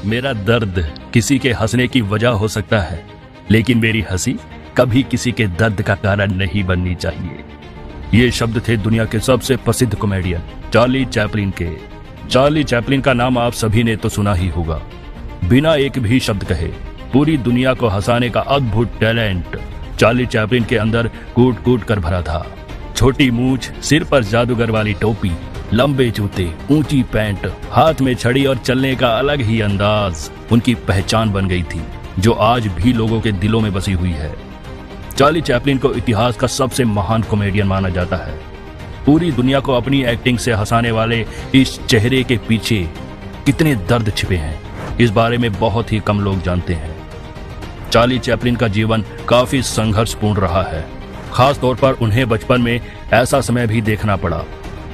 मेरा दर्द किसी के हंसने की वजह हो सकता है, लेकिन मेरी हंसी कभी किसी के दर्द का कारण नहीं बननी चाहिए। ये शब्द थे दुनिया के सबसे प्रसिद्ध कॉमेडियन चार्ली चैपलिन के। चार्ली चैपलिन का नाम आप सभी ने तो सुना ही होगा। बिना एक भी शब्द कहे पूरी दुनिया को हंसाने का अद्भुत टैलेंट चार्ली चैपलिन के अंदर कूट कूट कर भरा था। छोटी मूछ, सिर पर जादूगर वाली टोपी, लंबे जूते, ऊंची पैंट, हाथ में छड़ी और चलने का अलग ही अंदाज उनकी पहचान बन गई थी, जो आज भी लोगों के दिलों में बसी हुई है। चार्ली चैपलिन को इतिहास का सबसे महान कॉमेडियन माना जाता है। पूरी दुनिया को अपनी एक्टिंग से हंसाने वाले इस चेहरे के पीछे कितने दर्द छिपे हैं, इस बारे में बहुत ही कम लोग जानते हैं। चार्ली चैपलिन का जीवन काफी संघर्षपूर्ण रहा है। खास तौर पर उन्हें बचपन में ऐसा समय भी देखना पड़ा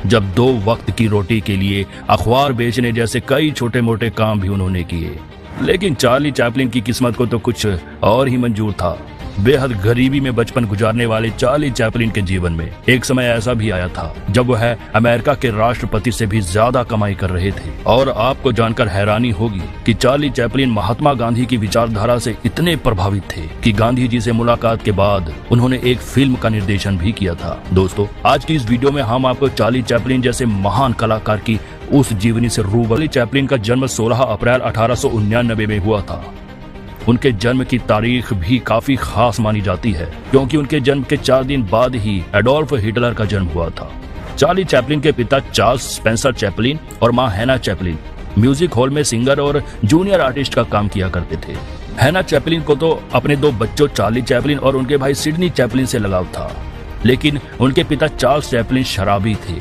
जब 2 वक्त की रोटी के लिए अखबार बेचने जैसे कई छोटे मोटे काम भी उन्होंने किए। लेकिन चार्ली चैपलिन की किस्मत को तो कुछ और ही मंजूर था। बेहद गरीबी में बचपन गुजारने वाले चार्ली चैपलिन के जीवन में एक समय ऐसा भी आया था जब वह अमेरिका के राष्ट्रपति से भी ज्यादा कमाई कर रहे थे। और आपको जानकर हैरानी होगी कि चार्ली चैपलिन महात्मा गांधी की विचारधारा से इतने प्रभावित थे कि गांधी जी से मुलाकात के बाद उन्होंने एक फिल्म का निर्देशन भी किया था। दोस्तों, आज की इस वीडियो में हम आपको चार्ली चैपलिन जैसे महान कलाकार की उस जीवनी से रूबरू। चार्ली चैपलिन का जन्म 16 अप्रैल 1899 में हुआ था। उनके जन्म की तारीख भी काफी खास मानी जाती है, क्योंकि उनके जन्म के 4 दिन बाद ही एडोल्फ हिटलर का जन्म हुआ था। चार्ली चैपलिन के पिता चार्ल्स स्पेंसर चैपलिन और मां हैना चैपलिन म्यूजिक हॉल में सिंगर और जूनियर आर्टिस्ट का काम किया करते थे। हैना चैपलिन को तो अपने 2 बच्चों चार्ली चैपलिन और उनके भाई सिडनी चैपलिन से लगाव था, लेकिन उनके पिता चार्ल्स चैपलिन शराबी थे।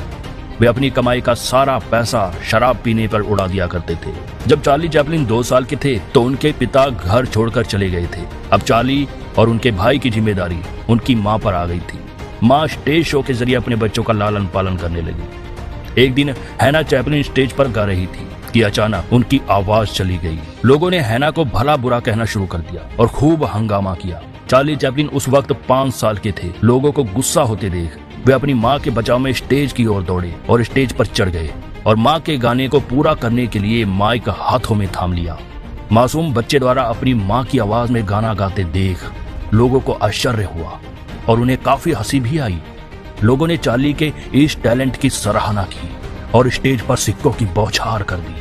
वे अपनी कमाई का सारा पैसा शराब पीने पर उड़ा दिया करते थे। जब चार्ली चैपलिन 2 साल के थे तो उनके पिता घर छोड़कर चले गए थे। अब चार्ली और उनके भाई की जिम्मेदारी उनकी मां पर आ गई थी। मां स्टेज शो के जरिए अपने बच्चों का लालन पालन करने लगी। एक दिन हैना चैपलिन स्टेज पर गा रही थी कि अचानक उनकी आवाज चली गई। लोगों ने हैना को भला बुरा कहना शुरू कर दिया और खूब हंगामा किया। चार्ली चैपलिन उस वक्त 5 साल के थे। लोगों को गुस्सा होते देख वे अपनी मां के बचाव में स्टेज की ओर दौड़े और स्टेज पर चढ़ गए और मां के गाने को पूरा करने के लिए माइक हाथों में थाम लिया। मासूम बच्चे द्वारा अपनी मां की आवाज में गाना गाते देख लोगों को आश्चर्य हुआ और उन्हें काफी हंसी भी आई। लोगों ने चार्ली के इस टैलेंट की सराहना की और स्टेज पर सिक्कों की बौछार कर दी।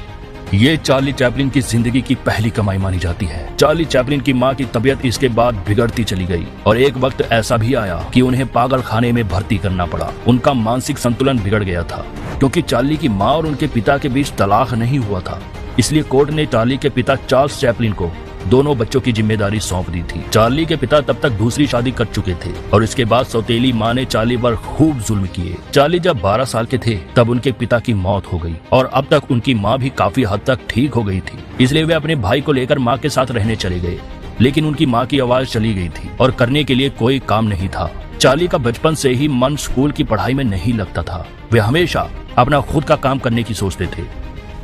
ये चार्ली चैपलिन की जिंदगी की पहली कमाई मानी जाती है। चार्ली चैपलिन की मां की तबीयत इसके बाद बिगड़ती चली गई और एक वक्त ऐसा भी आया कि उन्हें पागल खाने में भर्ती करना पड़ा। उनका मानसिक संतुलन बिगड़ गया था क्योंकि चार्ली की मां और उनके पिता के बीच तलाक नहीं हुआ था। इसलिए कोर्ट ने चार्ली के पिता चार्ल्स चैपलिन को दोनों बच्चों की जिम्मेदारी सौंप दी थी। चार्ली के पिता तब तक दूसरी शादी कर चुके थे और इसके बाद सौतेली मां ने चार्ली पर खूब जुल्म किए। चार्ली जब 12 साल के थे तब उनके पिता की मौत हो गई और अब तक उनकी मां भी काफी हद तक ठीक हो गई थी। इसलिए वे अपने भाई को लेकर मां के साथ रहने चले गए, लेकिन उनकी मां की आवाज चली गई थी और करने के लिए कोई काम नहीं था। चार्ली का बचपन से ही मन स्कूल की पढ़ाई में नहीं लगता था। वे हमेशा अपना खुद का काम करने की सोचते थे।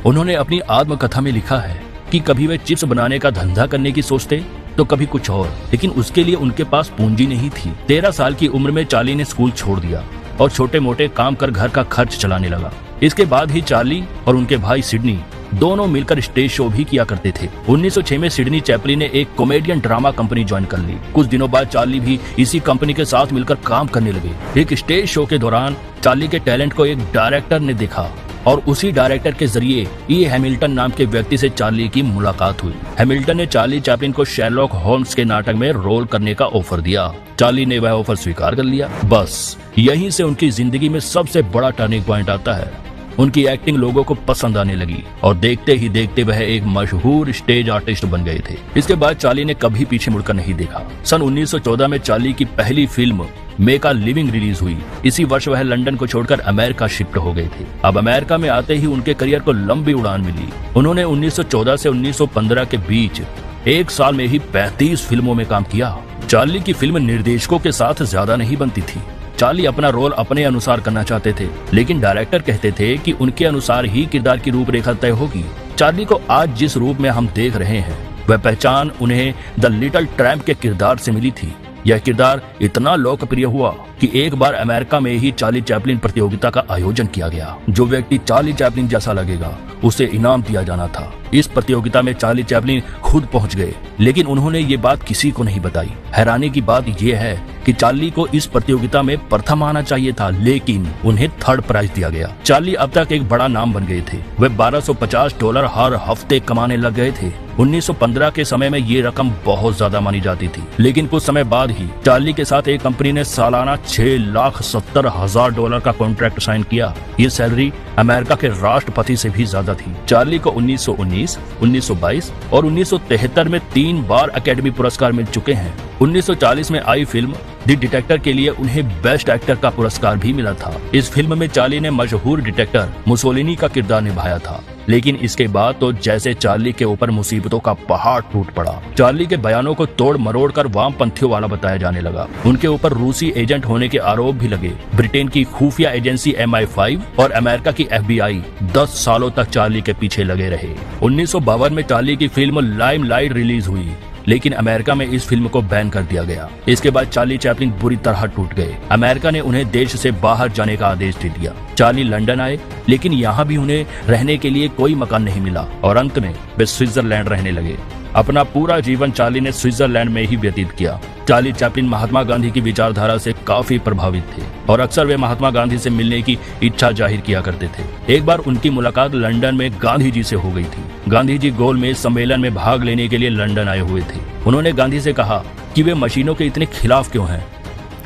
उन्होंने अपनी आत्मकथा में लिखा है कि कभी वे चिप्स बनाने का धंधा करने की सोचते तो कभी कुछ और, लेकिन उसके लिए उनके पास पूंजी नहीं थी। 13 साल की उम्र में चार्ली ने स्कूल छोड़ दिया और छोटे मोटे काम कर घर का खर्च चलाने लगा। इसके बाद ही चार्ली और उनके भाई सिडनी दोनों मिलकर स्टेज शो भी किया करते थे। 1906 में सिडनी चैपलिन ने एक कॉमेडियन ड्रामा कंपनी ज्वाइन कर ली। कुछ दिनों बाद चार्ली भी इसी कंपनी के साथ मिलकर काम करने लगे। एक स्टेज शो के दौरान चार्ली के टैलेंट को एक डायरेक्टर ने देखा और उसी डायरेक्टर के जरिए ई हैमिल्टन नाम के व्यक्ति से चार्ली की मुलाकात हुई। हैमिल्टन ने चार्ली चैपलिन को शेरलॉक होम्स के नाटक में रोल करने का ऑफर दिया। चार्ली ने वह ऑफर स्वीकार कर लिया। बस यहीं से उनकी जिंदगी में सबसे बड़ा टर्निंग पॉइंट आता है। उनकी एक्टिंग लोगों को पसंद आने लगी और देखते ही देखते वह एक मशहूर स्टेज आर्टिस्ट बन गए थे। इसके बाद चार्ली ने कभी पीछे मुड़कर नहीं देखा। सन 1914 में चार्ली की पहली film make a living release हुई। इसी वर्ष वह लंदन को छोड़कर अमेरिका शिफ्ट हो गए थे। अब अमेरिका में आते ही उनके करियर को लंबी उड़ान मिली। उन्होंने 1914 से 1915 के बीच 1 साल में ही 35 फिल्मों में काम किया। चार्ली की फिल्म निर्देशकों के साथ ज्यादा नहीं बनती थी। चार्ली अपना रोल अपने अनुसार करना चाहते थे, लेकिन डायरेक्टर कहते थे कि उनके अनुसार ही किरदार की रूपरेखा तय होगी। चार्ली को आज जिस रूप में हम देख रहे हैं वह पहचान उन्हें द लिटिल ट्रैम्प के किरदार से मिली थी। यह किरदार इतना लोकप्रिय हुआ कि एक बार अमेरिका में ही चार्ली चैपलिन प्रतियोगिता का आयोजन किया गया। जो व्यक्ति चार्ली चैपलिन जैसा लगेगा उसे इनाम दिया जाना था। इस प्रतियोगिता में चार्ली चैपलिन खुद पहुंच गए, लेकिन उन्होंने ये बात किसी को नहीं बताई। हैरानी की बात यह है कि चार्ली को इस प्रतियोगिता में प्रथम आना चाहिए था, लेकिन उन्हें थर्ड प्राइज दिया गया। चार्ली अब तक एक बड़ा नाम बन गए थे। वे $1250 हर हफ्ते कमाने लग गए थे। 1915 के समय में ये रकम बहुत ज्यादा मानी जाती थी, लेकिन कुछ समय बाद ही चार्ली के साथ एक कंपनी ने सालाना $6,70,000 का कॉन्ट्रैक्ट साइन किया। ये सैलरी अमेरिका के राष्ट्रपति से भी ज्यादा थी। चार्ली को 1919, 1922 और 1973 में 3 बार अकेडमी पुरस्कार मिल चुके हैं। 1940 में आई फिल्म द डिटेक्टर के लिए उन्हें बेस्ट एक्टर का पुरस्कार भी मिला था। इस फिल्म में चार्ली ने मशहूर डिटेक्टर मुसोलिनी का किरदार निभाया था, लेकिन इसके बाद तो जैसे चार्ली के ऊपर मुसीबतों का पहाड़ टूट पड़ा। चार्ली के बयानों को तोड़ मरोड़ कर वामपंथियों वाला बताया जाने लगा। उनके ऊपर रूसी एजेंट होने के आरोप भी लगे। ब्रिटेन की खुफिया एजेंसी MI5 और अमेरिका की FBI 10 सालों तक चार्ली के पीछे लगे रहे। 1952 में चार्ली की फिल्म लाइमलाइट रिलीज हुई, लेकिन अमेरिका में इस फिल्म को बैन कर दिया गया। इसके बाद चार्ली चैपलिन बुरी तरह टूट गए। अमेरिका ने उन्हें देश से बाहर जाने का आदेश दे दिया। चार्ली लंदन आए, लेकिन यहाँ भी उन्हें रहने के लिए कोई मकान नहीं मिला और अंत में वे स्विट्जरलैंड रहने लगे। अपना पूरा जीवन चार्ली ने स्विट्जरलैंड में ही व्यतीत किया। चार्ली चैपलिन महात्मा गांधी की विचारधारा से काफी प्रभावित थे और अक्सर वे महात्मा गांधी से मिलने की इच्छा जाहिर किया करते थे। एक बार उनकी मुलाकात लंदन में गांधी जी से हो गई थी। गांधी जी गोलमेज सम्मेलन में भाग लेने के लिए लंदन आए हुए थे। उन्होंने गांधी से कहा कि वे मशीनों के इतने खिलाफ क्यों हैं।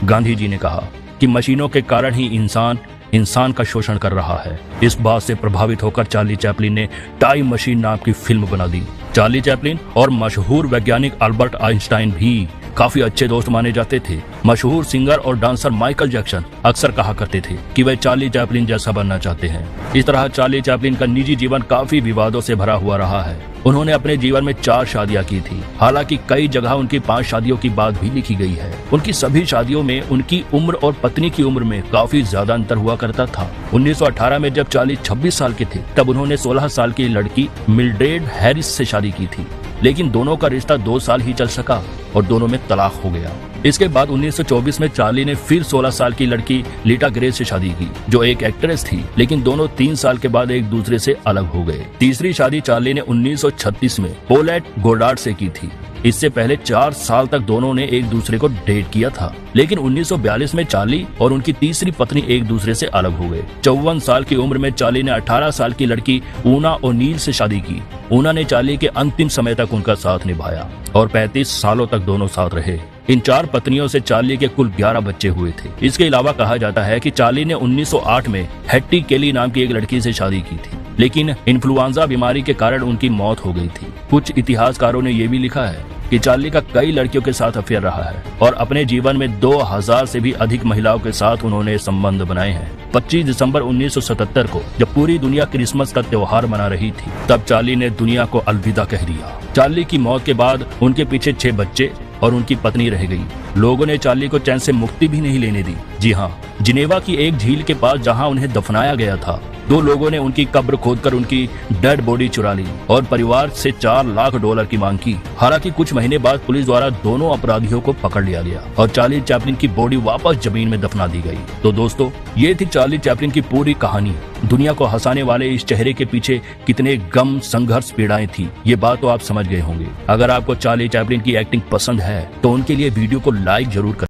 गांधी जी ने कहा कि मशीनों के कारण ही इंसान का शोषण कर रहा है। इस बात से प्रभावित होकर चार्ली चैपलिन ने टाइम मशीन नाम की फिल्म बना दी। चार्ली चैपलिन और मशहूर वैज्ञानिक अल्बर्ट आइंस्टाइन भी काफी अच्छे दोस्त माने जाते थे। मशहूर सिंगर और डांसर माइकल जैक्सन अक्सर कहा करते थे कि वे चार्ली चैपलिन जैसा बनना चाहते हैं। इस तरह चार्ली चैपलिन का निजी जीवन काफी विवादों से भरा हुआ रहा है। उन्होंने अपने जीवन में 4 शादियां की थी। हालांकि कई जगह उनकी 5 शादियों की बात भी लिखी गई है। उनकी सभी शादियों में उनकी उम्र और पत्नी की उम्र में काफी ज्यादा अंतर हुआ करता था। 1918 में जब चार्ली 26 साल के थे, तब उन्होंने 16 साल की लड़की मिल्ड्रेड हैरिस से शादी की थी, लेकिन दोनों का रिश्ता 2 साल ही चल सका और दोनों में तलाक हो गया। इसके बाद 1924 में चार्ली ने फिर 16 साल की लड़की लीटा ग्रे से शादी की, जो एक एक्ट्रेस थी, लेकिन दोनों 3 साल के बाद एक दूसरे से अलग हो गए। तीसरी शादी चार्ली ने 1936 में पोलेट गोडार्ड से की थी। इससे पहले 4 साल तक दोनों ने एक दूसरे को डेट किया था, लेकिन 1942 में चार्ली और उनकी तीसरी पत्नी एक दूसरे से अलग हो गए। 54 साल की उम्र में चार्ली ने 18 साल की लड़की ऊना ओनील से शादी की। ऊना ने चार्ली के अंतिम समय तक उनका साथ निभाया और 35 सालों तक दोनों साथ रहे। इन 4 पत्नियों से चार्ली के कुल 11 बच्चे हुए थे। इसके अलावा कहा जाता है कि चार्ली ने 1908 में हैट्टी केली नाम की एक लड़की से शादी की थी, लेकिन इन्फ्लुएंजा बीमारी के कारण उनकी मौत हो गई थी। कुछ इतिहासकारों ने यह भी लिखा है कि चार्ली का कई लड़कियों के साथ अफेयर रहा है और अपने जीवन में 2000 से भी अधिक महिलाओं के साथ उन्होंने संबंध बनाए हैं। 25 दिसंबर 1977 को जब पूरी दुनिया क्रिसमस का त्योहार मना रही थी, तब चार्ली ने दुनिया को अलविदा कह दिया। चार्ली की मौत के बाद उनके पीछे 6 बच्चे और उनकी पत्नी रह गई। लोगों ने चार्ली को चैन से मुक्ति भी नहीं लेने दी। जी हाँ, जिनेवा की एक झील के पास जहाँ उन्हें दफनाया गया था, 2 लोगों ने उनकी कब्र खोदकर उनकी डेड बॉडी चुरा ली और परिवार से $4 लाख की मांग की। हालांकि कुछ महीने बाद पुलिस द्वारा दोनों अपराधियों को पकड़ लिया गया और चार्ली चैपलिन की बॉडी वापस जमीन में दफना दी गई। तो दोस्तों, ये थी चार्ली चैपलिन की पूरी कहानी। दुनिया को हंसाने वाले इस चेहरे के पीछे कितने गम, संघर्ष, पीड़ाएं थी, ये बात तो आप समझ गए होंगे। अगर आपको चार्ली चैपलिन की एक्टिंग पसंद है तो उनके लिए वीडियो को लाइक जरूर करें।